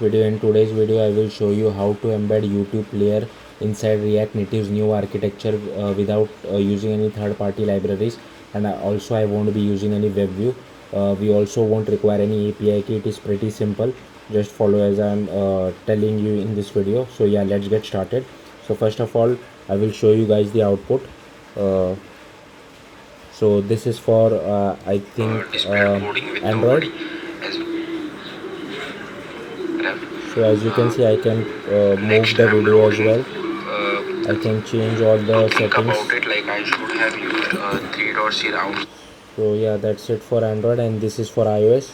Video. In today's video I will show you how to embed YouTube player inside React Native's new architecture without using any third-party libraries, and I won't be using any web view. We also won't require any API key. It is pretty simple. Just follow as I'm telling you in this video. So yeah, let's get started. So first of all, I will show you guys the output. So this is for I think Android. So as you can see, I can move the video as well. I can change all the settings. About it, like I should have used three dots around. So yeah, that's it for Android, and this is for iOS.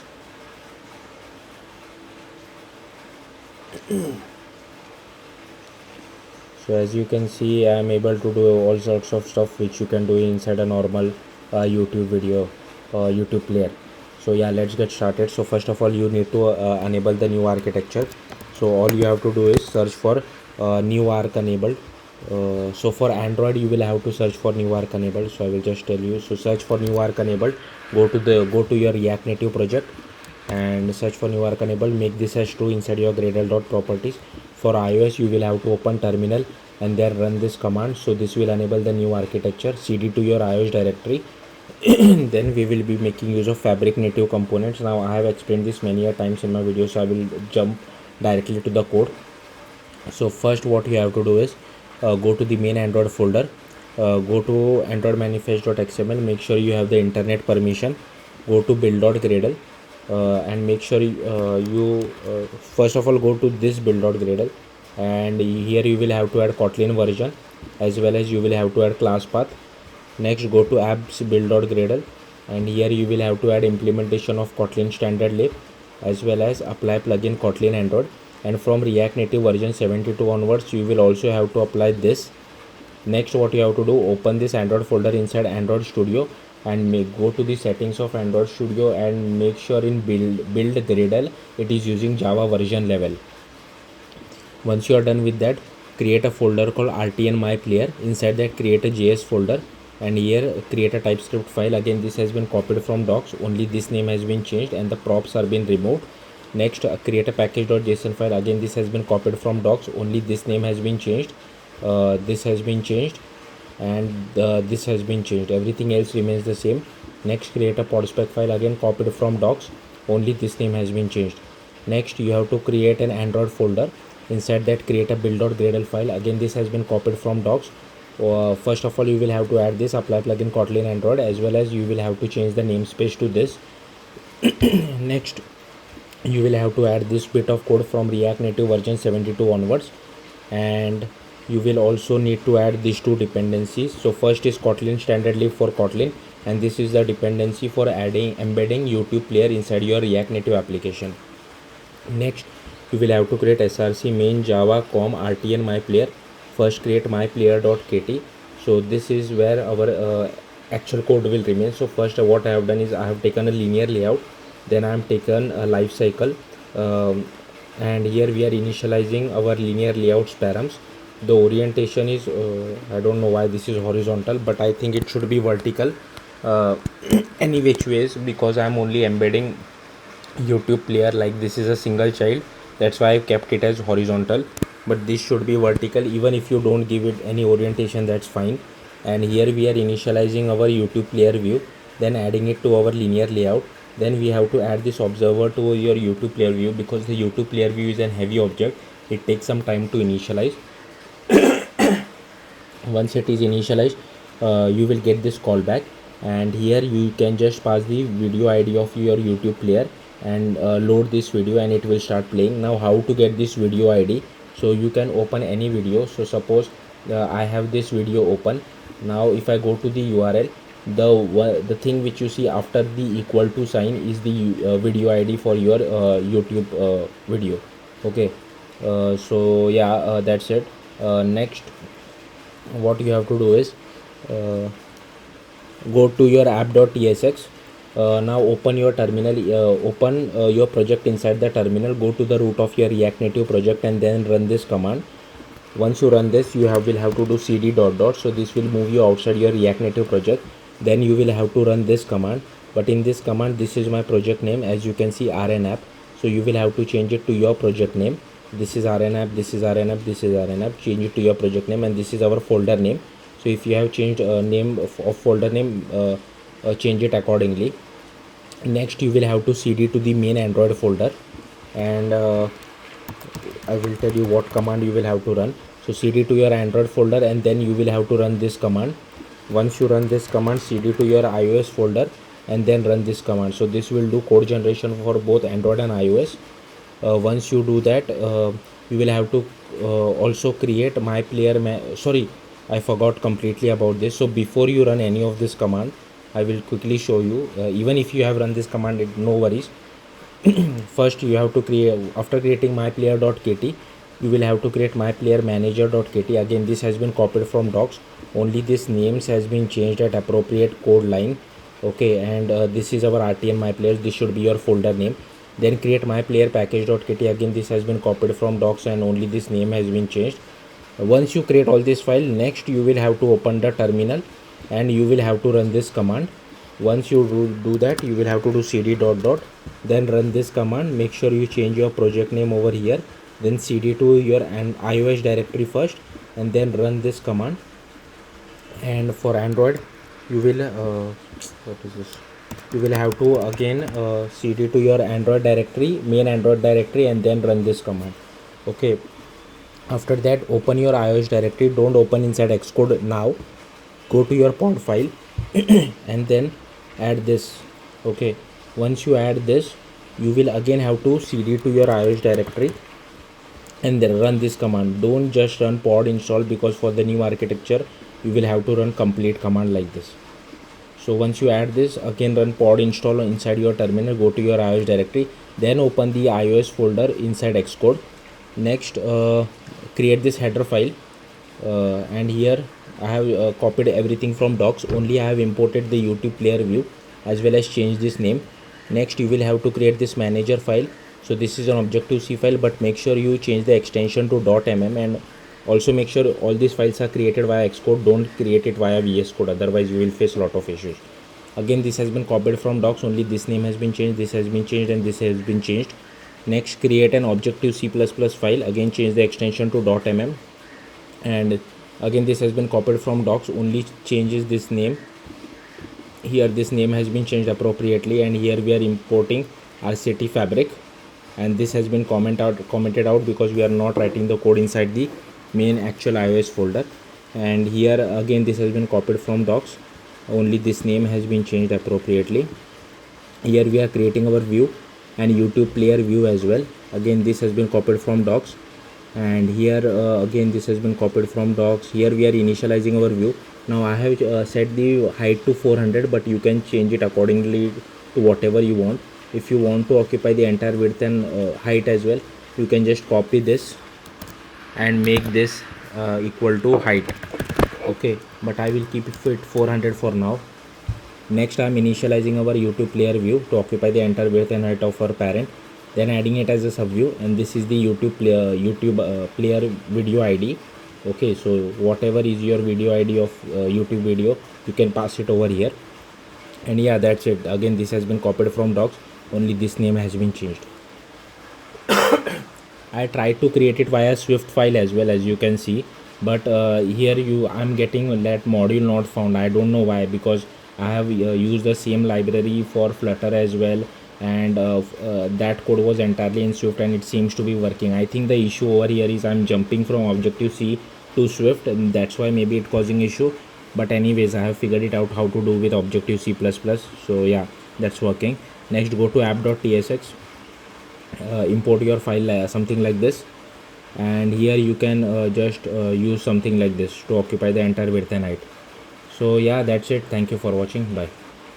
So as you can see, I am able to do all sorts of stuff which you can do inside a normal YouTube video, YouTube player. So yeah, let's get started. So first of all, you need to enable the new architecture. So all you have to do is search for new arc enabled. So for Android you will have to search for new arc enabled. So I will just tell you. So search for new arc enabled. Go to your React Native project and search for new arc enabled. Make this as true inside your gradle.properties. For iOS you will have to open terminal and then run this command. So this will enable the new architecture. cd to your iOS directory. Then we will be making use of Fabric native components. Now I have explained this many a times in my video, so I will jump directly to the code. So first what you have to do is go to the main Android folder, go to android manifest.xml, make sure you have the internet permission, go to build.gradle, and make sure you first of all go to this build.gradle, and here you will have to add Kotlin version as well as you will have to add class path. Next go to apps build.gradle, and here you will have to add implementation of Kotlin standard lib as well as apply plugin Kotlin Android. And from React Native version 72 onwards you will also have to apply this. Next what you have to do, open this Android folder inside Android Studio and go to the settings of Android Studio and make sure in build Gradle it is using Java version level. Once you are done with that, create a folder called RTN My Player. Inside that create a JS folder, and here create a TypeScript file. Again this has been copied from docs, only this name has been changed and the props are been removed. Next create a package.json file. Again this has been copied from docs, only this name has been changed, this has been changed, and this has been changed. Everything else remains the same. Next create a podspec file. Again copied from docs, only this name has been changed. Next you have to create an Android folder. Inside that create a build.gradle file. Again this has been copied from docs. First of all you will have to add this apply plugin Kotlin Android, as well as you will have to change the namespace to this. Next you will have to add this bit of code from React Native version 72 onwards, and you will also need to add these two dependencies. So first is Kotlin standard lib for Kotlin, and this is the dependency for embedding YouTube player inside your React Native application. Next you will have to create src main java com rtn my player. First create my player.kt. so this is where our actual code will remain. So first what I have done is I have taken a linear layout, then I am taken a life cycle, and here we are initializing our linear layouts params. The orientation is I don't know why this is horizontal, but I think it should be vertical any which ways, because I am only embedding YouTube player. Like this is a single child, that's why I kept it as horizontal, but this should be vertical. Even if you don't give it any orientation, that's fine. And here we are initializing our YouTube player view, then adding it to our linear layout. Then we have to add this observer to your YouTube player view, because the YouTube player view is a heavy object. It takes some time to initialize. Once it is initialized, you will get this callback, and here you can just pass the video ID of your YouTube player and load this video, and it will start playing. Now how to get this video ID? So you can open any video. So suppose I have this video open. Now if I go to the URL, the thing which you see after the equal to sign is the video ID for your YouTube video. Okay, so yeah, that's it. Next what you have to do is go to your app.tsx. Now open your terminal, open your project inside the terminal, go to the root of your React Native project and then run this command. Once you run this, you will have to do cd ... So this will move you outside your React Native project. Then you will have to run this command, but in this command this is my project name, as you can see, rn app. So you will have to change it to your project name. This is RN app, this is RN app, this is RN app. Change it to your project name, and this is our folder name. So if you have changed name of folder name, change it accordingly. Next you will have to cd to the main Android folder, and I will tell you what command you will have to run. So cd to your Android folder, and then you will have to run this command. Once you run this command, cd to your iOS folder, and then run this command. So this will do code generation for both Android and iOS. Once you do that, you will have to also create my player sorry, I forgot completely about this. So before you run any of this command, I will quickly show you. Even if you have run this command, no worries. First you have to create, after creating myplayer.kt, you will have to create myplayermanager.kt. Again, this has been copied from docs, only this names has been changed at appropriate code line. Okay, and this is our rtn myplayers, this should be your folder name. Then create myplayerpackage.kt. again, this has been copied from docs and only this name has been changed. Once you create all this file, next you will have to open the terminal and you will have to run this command. Once you do that, you will have to do cd dot dot, then run this command. Make sure you change your project name over here, then cd to your iOS directory first, and then run this command. And for Android, you will what is this, you will have to again cd to your Android directory, main Android directory, and then run this command. Okay, after that, open your iOS directory. Don't open inside Xcode now, go to your pod file and then add this. Okay, once you add this, you will again have to cd to your iOS directory and then run this command. Don't just run pod install, because for the new architecture you will have to run complete command like this. So once you add this, again run pod install inside your terminal, go to your iOS directory, then open the iOS folder inside Xcode. Next, create this header file, and here I have copied everything from docs, only I have imported the YouTube player view as well as changed this name. Next, you will have to create this manager file. So this is an Objective-C file, but make sure you change the extension to .mm, and also make sure all these files are created via Xcode. Don't create it via VS Code, otherwise you will face a lot of issues. Again, this has been copied from docs, only this name has been changed, this has been changed, and this has been changed. Next, create an Objective-C++ file, again change the extension to .mm, and again this has been copied from docs, only changes this name. Here this name has been changed appropriately, and here we are importing RCT fabric, and this has been commented out because we are not writing the code inside the main actual iOS folder. And here again this has been copied from docs, only this name has been changed appropriately. Here we are creating our view and YouTube player view as well. Again, this has been copied from docs, and here again this has been copied from docs. Here we are initializing our view. Now I have set the height to 400, but you can change it accordingly to whatever you want. If you want to occupy the entire width and height as well, you can just copy this and make this equal to height. Okay, but I will keep it 400 for now. Next, I am initializing our YouTube player view to occupy the entire width and height of our parent, then adding it as a subview, and this is the YouTube player video ID. Okay, so whatever is your video ID of YouTube video, you can pass it over here. And yeah, that's it. Again, this has been copied from docs, only this name has been changed. I tried to create it via Swift file as well, as you can see, but here I'm getting that module not found. I don't know why, because I have used the same library for Flutter as well, and that code was entirely in Swift and it seems to be working. I think the issue over here is I'm jumping from Objective-C to Swift, and that's why maybe it's causing issue. But anyways, I have figured it out how to do with Objective-C++. So yeah, that's working. Next, go to app.tsx, import your file something like this, and here you can just use something like this to occupy the entire width and height. So yeah, that's it. Thank you for watching. Bye.